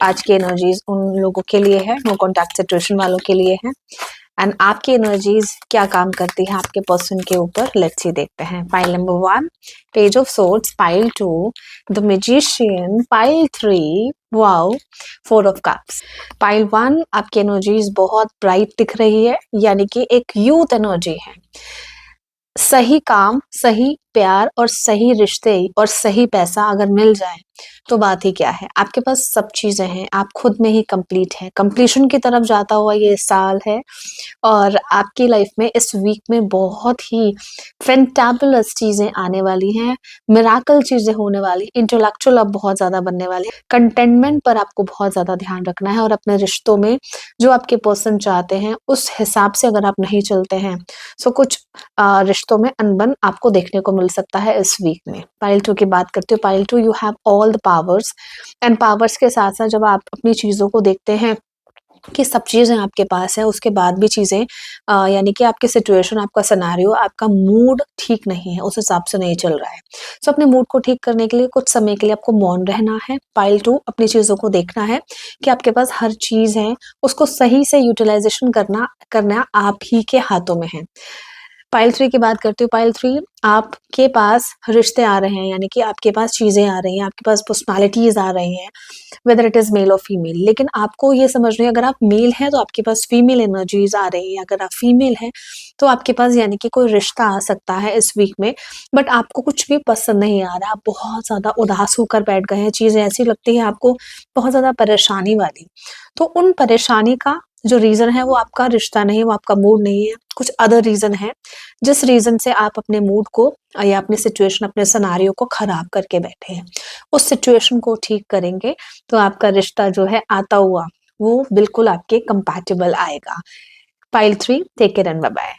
आज की एनर्जीज उन लोगों के लिए है, नो कॉन्टैक्ट सिचुएशन वालों के लिए है। एंड आपकी एनर्जीज क्या काम करती है आपके पर्सन के ऊपर, लेट्स सी देखते हैं। Pile number 1 page of swords, pile 2 the magician, pile 3 wow 4 of cups. Pile 1 आपकी एनर्जीज बहुत ब्राइट दिख रही है, यानी कि एक यूथ एनर्जी है। सही काम, सही प्यार और सही रिश्ते और सही पैसा अगर मिल जाए तो बात ही क्या है। आपके पास सब चीजें हैं, आप खुद में ही कंप्लीट हैं। कंप्लीशन की तरफ जाता हुआ ये साल है और आपकी लाइफ में इस वीक में बहुत ही फैंटाबुलस चीजें आने वाली हैं, मिराकल चीजें होने वाली, इंटेलेक्चुअल आप बहुत ज्यादा बनने वाले हैं। कंटेनमेंट पर आपको बहुत ज्यादा ध्यान रखना है और अपने रिश्तों में जो आपके पर्सन चाहते हैं उस हिसाब से अगर आप नहीं चलते हैं सो कुछ रिश्तों में अनबन आपको देखने को मिल सकता है इस वीक में। पाइल 2 की बात करते हो, pile 2 you have all the powers and powers के साथ साथ जब आप अपनी चीजों को देखते हैं कि सब चीजें आपके पास है, उसके बाद भी चीजें यानी कि आपकी सिचुएशन, आपका सिनेरियो, आपका मूड ठीक नहीं है, उस हिसाब से नहीं चल रहा है। सो अपने मूड को ठीक करने के लिए कुछ समय के लिए आपको मौन रहना है। पाइल 2 अपनी चीजों को देखना है कि आपके पास हर चीज है, उसको सही से यूटिलाइजेशन करना आप ही के हाथों में है। पाइल 3 की बात करती हूँ। पाइल 3 आपके पास रिश्ते आ रहे हैं, यानी कि आपके पास चीजें आ रही हैं, आपके पास पर्सनालिटीज आ रही हैं, वेदर इट इज मेल और फीमेल। लेकिन आपको ये समझना है, अगर आप मेल हैं तो आपके पास फीमेल एनर्जीज आ रही है, अगर आप फीमेल हैं तो आपके पास यानी कि कोई रिश्ता आ सकता है इस वीक में, बट आपको कुछ भी पसंद नहीं आ रहा, आप बहुत ज्यादा उदास होकर बैठ गए हैं, चीजें ऐसी लगती है आपको बहुत ज्यादा परेशानी वाली। तो उन परेशानी का जो रीजन है वो आपका रिश्ता नहीं, वो आपका मूड नहीं है, कुछ अदर रीजन है जिस रीजन से आप अपने मूड को या अपनी सिचुएशन, अपने सिनेरियो को खराब करके बैठे हैं। उस सिचुएशन को ठीक करेंगे तो आपका रिश्ता जो है आता हुआ वो बिल्कुल आपके कंपैटिबल आएगा। पाइल 3 take care and bye bye.